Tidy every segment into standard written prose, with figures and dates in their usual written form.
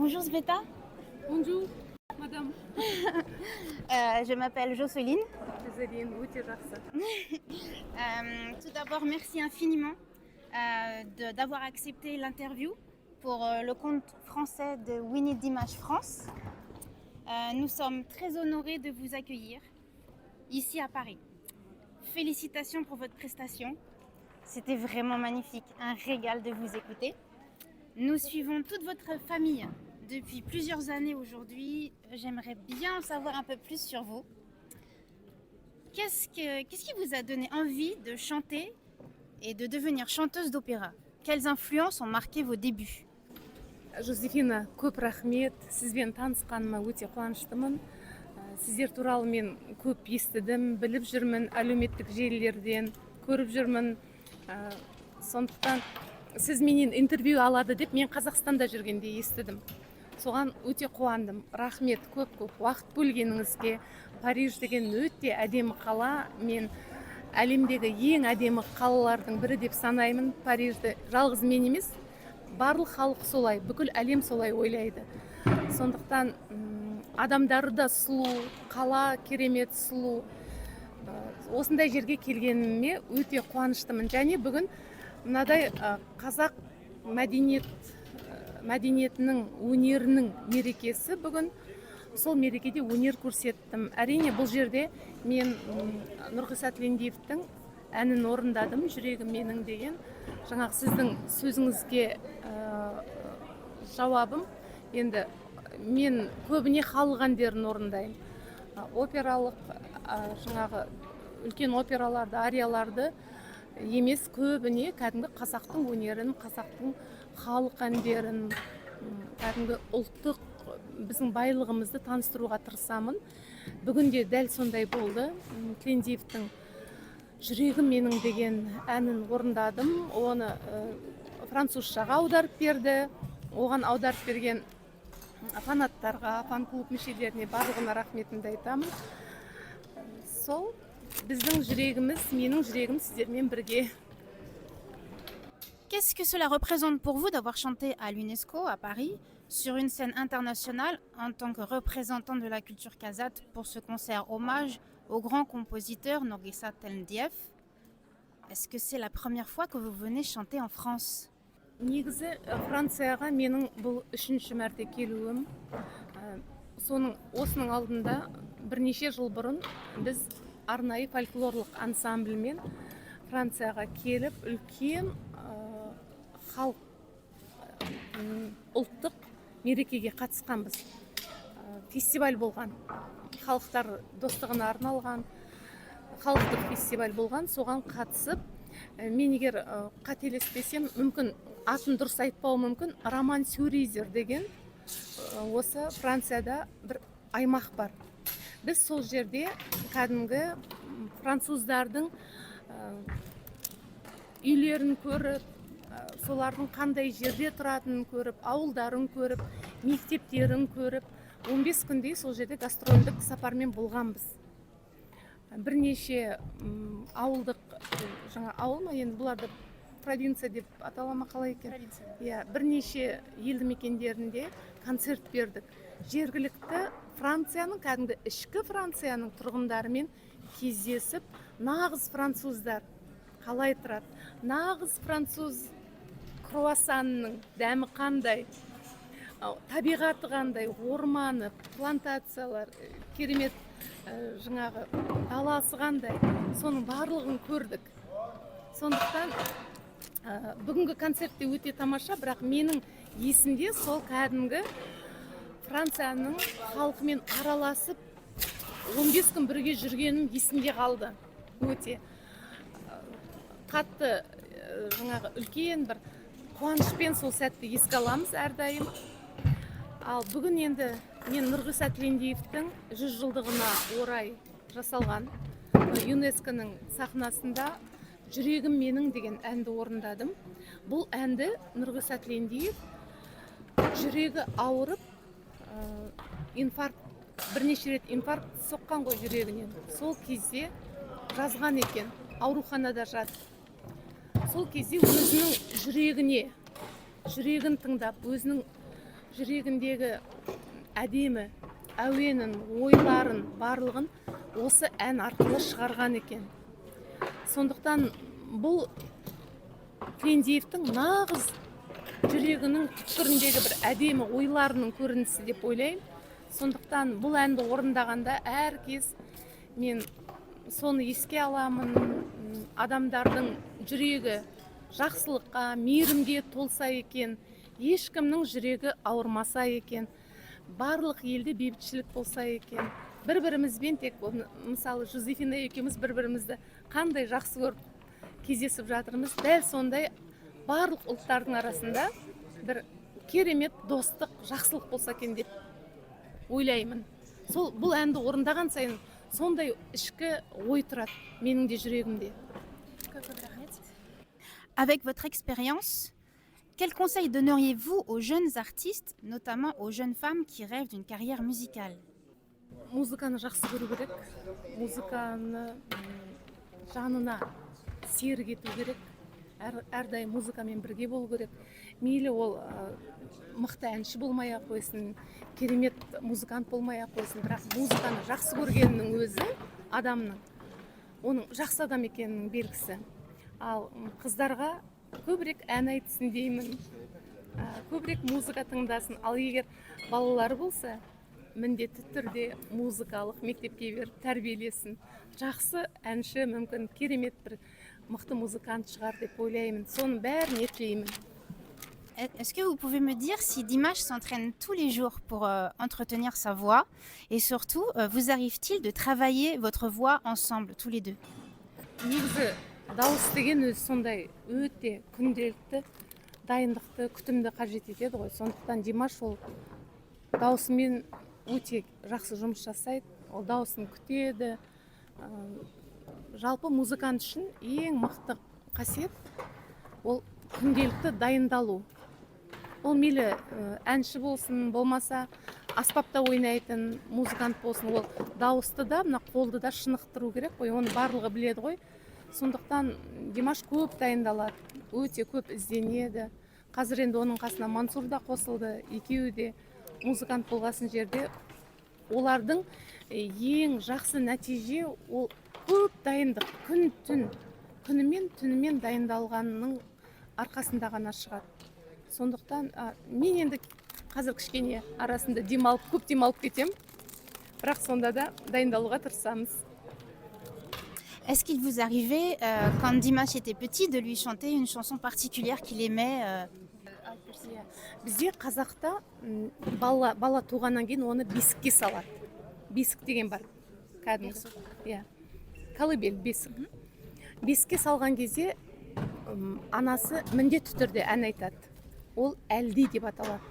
Bonjour Sveta. Bonjour, madame. Je m'appelle Jocelyne. Güzelim, өте жақсы. Tout d'abord, merci infiniment d'avoir accepté l'interview pour le compte français de We Need Images France. Nous sommes très honorés de vous accueillir ici à Paris. Félicitations pour votre prestation. C'était vraiment magnifique, un régal de vous écouter. Nous suivons toute votre famille depuis plusieurs années aujourd'hui. J'aimerais bien en savoir un peu plus sur vous. Qu'est-ce qui vous a donné envie de chanter et de devenir chanteuse d'opéra? Quelles influences ont marqué vos débuts? Жозефина, көп рахмет. Сізбен танысқаныма өте қуаныштымын. Сіздер туралы мен көп естідім, біліп жүрмін, әлеуметтік желілерден көріп жүрмін. Сондықтан сіз менен интервью алады деп мен Қазақстанда жүргенде естідім. Соған өте қуандым. Рахмет, көп уақыт бөлгеніңізге. Париж деген өте әдемі қала. Мен әлемдегі ең әдемі қалалардың бірі деп санаймын. Парижді жалғыз мен емес, барлық халық солай, бүкіл әлем солай ойлайды. Сондықтан адамдары да сұлу, қала керемет сұлу. Осындай жерге келгеніме өте қуаныштымын. Және бүгін мынадай қазақ мәдениетінің, өнерінің мерекесі бүгін. Сол мерекеде өнер көрсеттім. Әрине бұл жерде мен Нұрғиса Тілендиевтің әнін орындадым, жүрегім менің деген. Жаңағы сіздің сөзіңізге жауабым, енді мен көбіне халық әндерін орындаймын. Опералық, жаңағы үлкен операларды, арияларды емес, көбіне кәдімгі қазақтың өнерін, қазақтың халық әндерін, кәдімгі ұлттық біздің байлығымызды таныстыруға тырысамын. Бүгінде дәл сондай болды. Тілендиевтің жүрегім менің деген әнін орындадым. Оны французшаға аударып берді. Оған аударып берген фанаттарға, фан-клуб мүшелеріне барлығына рахметімді айтамын. Сол біздің жүрегіміз, менің жүрегім сіздермен бірге. Qu'est-ce que cela représente pour vous d'avoir chanté à l'UNESCO à Paris sur une scène internationale en tant que représentant de la culture kazakh pour ce concert hommage au grand compositeur Nurgisa Telendiev? Est-ce que c'est la première fois que vous venez chanter en France? Негізі Францияға менің бұл үшінші мәрте келуім. Осының алдында бірнеше жыл бұрын біз арнайы фольклорлық ансамбльмен Францияға келіп, үлкен халық ұлттық мерекеге қатысқанбыз. Фестиваль болған, халықтар достығына арналған халықтық фестиваль болған. Соған қатысып, мен егер қателеспесем, мүмкін атын дұрыс айтпау мүмкін, Роман Сюризер деген осы Францияда бір аймақ бар. Біз сол жерде кәдімгі француздардың үйлерін көріп, солардың қандай жерде тұратынын көріп, ауылдарын көріп, мектептерін көріп, 15 күндей сол жерде гастрольдік сапармен болғанбыз. Бірнеше ауылдық, жаңа ауыл ма, енді бұларды провинция деп аталама қалай екен? Бірнеше елді мекендерінде концерт бердік. Жергілікті Францияның, кәдімгі ішкі Францияның тұрғындарымен кездесіп, нағыз француздар қалай тұрады, нағыз француз круассанның дәмі қандай, табиғаты қандай, орманы, плантациялар, керемет жаңағы даласы қандай, соның барлығын көрдік. Сондықтан бүгінгі концертте өте тамаша, бірақ менің есімде сол кәдімгі Францияның халқымен араласып 15 күн бірге жүргенім есімде қалды. Өте қатты жаңағы үлкен бір қуанышпен сол сәтті еске аламыз әрдайым. Ал бүгін енді мен Нұрғиса Тілендиевтің 100 жылдығына орай жасалған ЮНЕСКО-ның сахнасында жүрегім менің деген әнді орындадым. Бұл әнді Нұрғиса Тілендиев жүрегі ауырып, бірнеше рет инфаркт соққан ғой жүрегінен. Сол кезде жазған екен, ауруханада жатып. Сол кезде өзінің жүрегін тыңдап, өзінің жүрегіндегі әдемі әуенін, ойларын барлығын осы ән арқылы шығарған екен. Сондықтан бұл Тілендиевтің нағыз жүрегінің түкпіріндегі бір әдемі ойларының көрінісі деп ойлаймын. Сондықтан бұл әнді орындағанда әркез мен соны еске аламын. Адамдардың жүрегі жақсылыққа, мейірімге толса екен, ешкімнің жүрегі ауырмаса екен, барлық елде бейбітшілік болса екен, бір-бірімізбен тек мысалы Жозефина екеуміз бір-бірімізді қандай жақсы көріп кездесіп жатырмыз, дәл сондай барлық ұлттардың арасында бір керемет достық, жақсылық болса екен деп ойлаймын. Бұл әнді орындаған сайын сондай ішкі ой тұрады менің де жүрегімде. Avec votre expérience, quel conseil donneriez-vous aux jeunes artistes, notamment aux jeunes femmes qui rêvent d'une carrière musicale? Музыканы жақсы көру керек, музыканы жанына серік ету керек, әрдайым музыкамен бірге болу керек. Мейлі ол мықты әнші болмай ақ қойсын, керемет музыкант болмай ақ қойсын, бірақ музыканы жақсы көргеннің өзі адамның, оның жақсы адам екенінің белгісі. Ал қыздарға көбірек ән айтсын деймін, көбірек музыка тыңдасын. Ал егер балалары болса, міндетті түрде музыкалық мектепке беріп тәрбиелесін. Жақсы әнші, мүмкін керемет бір мықты музыкант шығар деп ойлаймын. Соның бәрін тілеймін. Est-ce que vous pouvez me dire si Dimash s'entraîne tous les jours pour entretenir sa voix, et surtout, vous arrive-t-il de travailler votre voix ensemble, tous les deux? Негізі дауыс деген өзі сондай өте күнделікті дайындықты, күтімді қажет етеді ғой. Сондықтан Димаш ол даусымен өте жақсы жұмыс жасайды, ол дауысын күтеді. Жалпы музыкант үшін ең мықты қасиет ол күнделікті дайындалу. Ол мейлі әнші болсын, болмаса аспапта ойнайтын музыкант болсын, ол дауысты да, мына қолды да шынықтыру керек қой, оны барлығы біледі ғой. Сондықтан Димаш көп дайындалады, өте көп ізденеді. Қазір енді оның қасына Мансур да қосылды, екеуі де музыкант болғасын жерде. Олардың ең жақсы нәтиже ол көп дайындық, күнімен түнімен дайындалғанның арқасында ғана шығады. Сондықтан мен енді қазір кішкене арасында көп демалып кетем, бірақ сонда да дайындалуға тырысамыз. Est-ce qu'il vous arrivait, quand Dimash était petit, de lui chanter une chanson particulière qu'il aimait? Бізде қазақта бала туғаннан кейін оны бесікке салады. Бесік деген бар. Кәдімгі. Колыбель, бесік. Бесікке салған кезде анасы міндетті түрде ән айтады. Ол әлди деп аталады.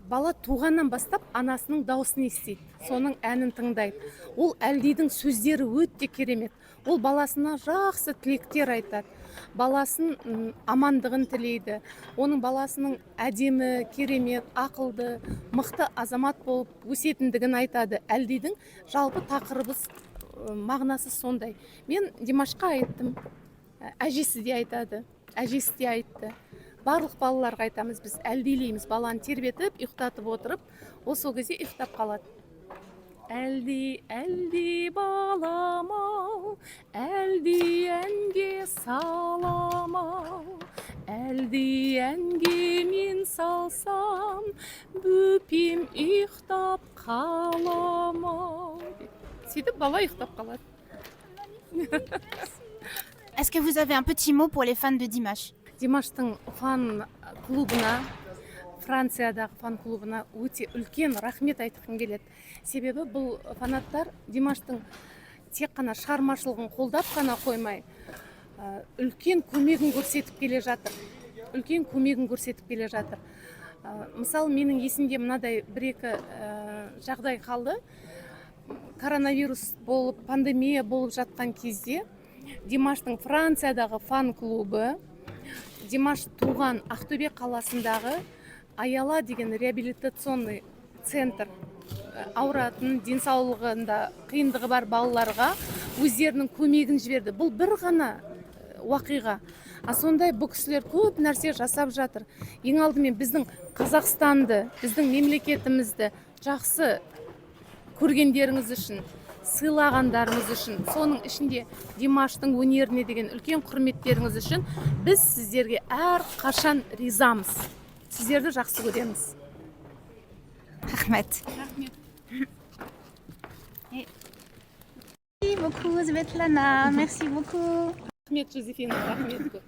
Бала туғаннан бастап анасының дауысын естиді, соның әнін тыңдайды. Ол әлдидің сөздері өте керемет. Ол баласына жақсы тілектер айтады. Баласын амандығын тілейді. Оның баласының әдемі, керемет, ақылды, мықты азамат болып өсетіндігін айтады. Әлдидің жалпы тақырыбы мағынасы сондай. Мен Димашқа айттым, әжесі де айтады, әжесі де айтты. Барлық балаларға айтамыз, біз әлдилейміз, баланы тербетіп, ұйықтатып отырып, ол сол кезде ұйықтап қалады. Әлди, әлди баламау, әлди әнге саламау, әлди әнге мен салсам, бөпем ұйықтап қаламау. Сөйтіп бала ұйықтап қалады. Est-ce que vous avez un petit mot pour les fans de Dimash? Димаштың фан клубына, Франциядағы фан клубына өте үлкен рахмет айтқым келеді. Себебі бұл фанаттар Димаштың тек қана шығармашылығын қолдап қана қоймай, үлкен көмегін көрсетіп келе жатыр. Мысалы, менің есімде мынадай бір-екі жағдай қалды. Коронавирус болып, пандемия болып жатқан кезде Димаштың Франциядағы фан клубы, Димаш туған Ақтөбе қаласындағы Аяла деген реабилитационный центр, ауыратын, денсаулығында қиындығы бар балаларға өздерінің көмегін жіберді. Бұл бір ғана уақиға. сондай бұл кісілер көп нәрсе жасап жатыр. Ең алдымен біздің Қазақстанды, біздің мемлекетімізді жақсы көргендеріңіз үшін, сыйлағандарыңыз үшін, соның ішінде Димаштың өнеріне деген үлкен құрметтеріңіз үшін біз сіздерге әр қашан ризамыз. Сіздерді жақсы көреміз. Рахмет. Merci beaucoup, Svetlana. Merci beaucoup. Рахмет, Жозефина, рахмет көп.